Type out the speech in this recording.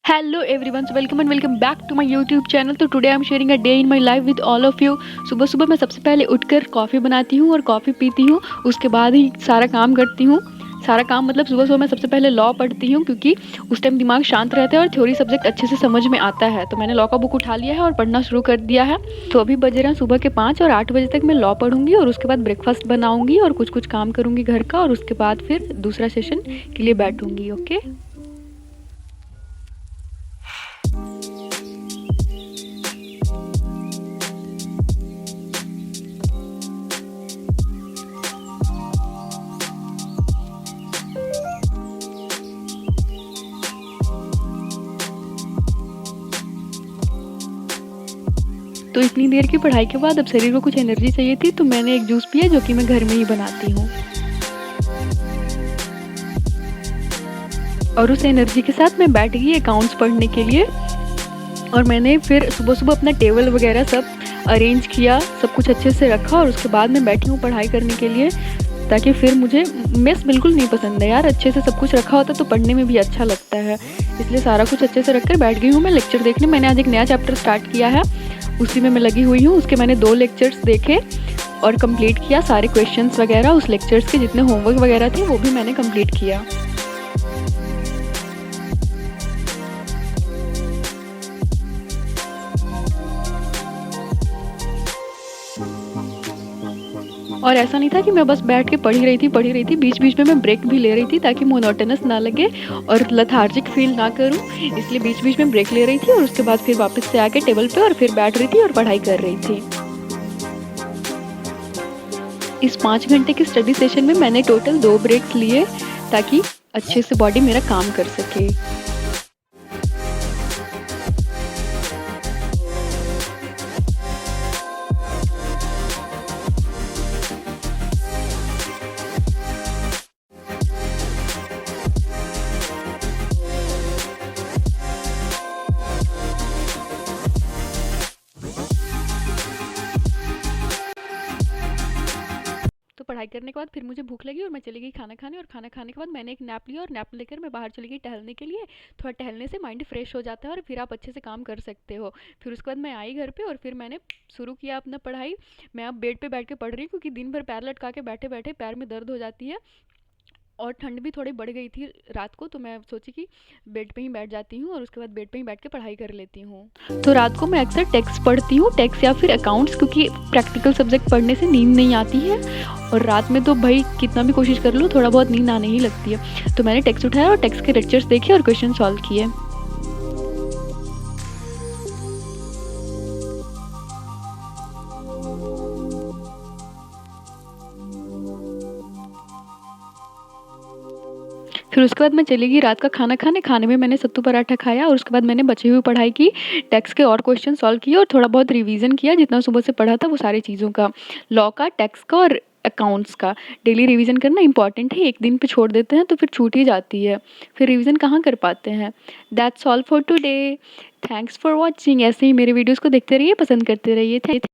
Hello everyone, so welcome and welcome back to my YouTube channel। तो today I am sharing a day in my life with all of you. सुबह सुबह मैं सबसे पहले उठकर coffee बनाती हूँ और कॉफ़ी पीती हूँ। उसके बाद ही सारा काम करती हूँ। सारा काम मतलब सुबह सुबह मैं सबसे पहले लॉ पढ़ती हूँ, क्योंकि उस टाइम दिमाग शांत रहता है और थ्योरी सब्जेक्ट अच्छे से समझ में आता है। तो मैंने लॉ का बुक उठा लिया है और पढ़ना शुरू कर दिया है। तो अभी बज रहे हैं सुबह के 5 और 8 बजे तक मैं लॉ पढ़ूंगी और उसके बाद ब्रेकफास्ट बनाऊंगी और कुछ कुछ काम करूंगी घर का, और उसके बाद फिर दूसरा सेशन के लिए बैठूंगी। ओके। तो इतनी देर की पढ़ाई के बाद अब शरीर को कुछ एनर्जी चाहिए थी, तो मैंने एक जूस पिया जो कि मैं घर में ही बनाती हूँ। और उस एनर्जी के साथ मैं बैठ गई अकाउंट्स पढ़ने के लिए। और मैंने फिर सुबह सुबह अपना टेबल वगैरह सब अरेंज किया, सब कुछ अच्छे से रखा, और उसके बाद मैं बैठी हूँ पढ़ाई करने के लिए। ताकि फिर मुझे मेस बिल्कुल नहीं पसंद है यार, अच्छे से सब कुछ रखा होता तो पढ़ने में भी अच्छा लगता है। इसलिए सारा कुछ अच्छे से रख कर बैठ गई हूँ मैं लेक्चर देखने। मैंने आज एक नया चैप्टर स्टार्ट किया है, उसी में मैं लगी हुई हूँ। उसके मैंने 2 लेक्चर्स देखे और कंप्लीट किया सारे क्वेश्चंस वगैरह। उस लेक्चर्स के जितने होमवर्क वगैरह थे वो भी मैंने कंप्लीट किया। और ऐसा नहीं था कि मैं बस बैठ के पढ़ ही रही थी। बीच बीच में मैं ब्रेक भी ले रही थी ताकि मोनोटोनस ना लगे और लेथार्जिक फील ना करूं। इसलिए बीच बीच में ब्रेक ले रही थी और उसके बाद फिर वापस से आके टेबल पे और फिर बैठ रही थी और पढ़ाई कर रही थी। इस 5 घंटे के स्टडी सेशन में मैंने टोटल 2 ब्रेक्स लिए ताकि अच्छे से बॉडी मेरा काम कर सके। तो पढ़ाई करने के बाद फिर मुझे भूख लगी और मैं चली गई खाना खाने, और खाना खाने के बाद मैंने एक नैप लिया और नैप लेकर मैं बाहर चली गई टहलने के लिए। थोड़ा टहलने से माइंड फ्रेश हो जाता है और फिर आप अच्छे से काम कर सकते हो। फिर उसके बाद मैं आई घर पे और फिर मैंने शुरू किया अपना पढ़ाई। मैं अब बेड पे बैठ के पढ़ रही हूँ, क्योंकि दिन भर पैर लटका के बैठे बैठे पैर में दर्द हो जाती है और ठंड भी थोड़ी बढ़ गई थी रात को। तो मैं सोची कि बेड पे ही बैठ जाती हूँ और उसके बाद बेड पे ही बैठ के पढ़ाई कर लेती हूँ। तो रात को मैं अक्सर टेक्स्ट पढ़ती हूँ, टेक्स्ट या फिर अकाउंट्स, क्योंकि प्रैक्टिकल सब्जेक्ट पढ़ने से नींद नहीं आती है। और रात में तो भाई कितना भी कोशिश कर लो, थोड़ा बहुत नींद आने ही लगती है। तो मैंने टेक्स्ट उठाया और टेक्स्ट के लेक्चर्स देखे और क्वेश्चन सॉल्व किए। फिर उसके बाद मैं चली गई रात का खाना खाने। खाने में मैंने सत्तू पराठा खाया और उसके बाद मैंने बची हुई पढ़ाई की, टैक्स के और क्वेश्चन सॉल्व किए और थोड़ा बहुत रिवीजन किया। जितना सुबह से पढ़ा था वो सारी चीज़ों का, लॉ का, टैक्स का और अकाउंट्स का। डेली रिवीजन करना इंपॉर्टेंट है, एक दिन पे छोड़ देते हैं तो फिर छूट ही जाती है, फिर रिवीजन कहाँ कर पाते हैं। That's all for today. Thanks for watching. ऐसे ही मेरे वीडियोज़ को देखते रहिए, पसंद करते रहिए।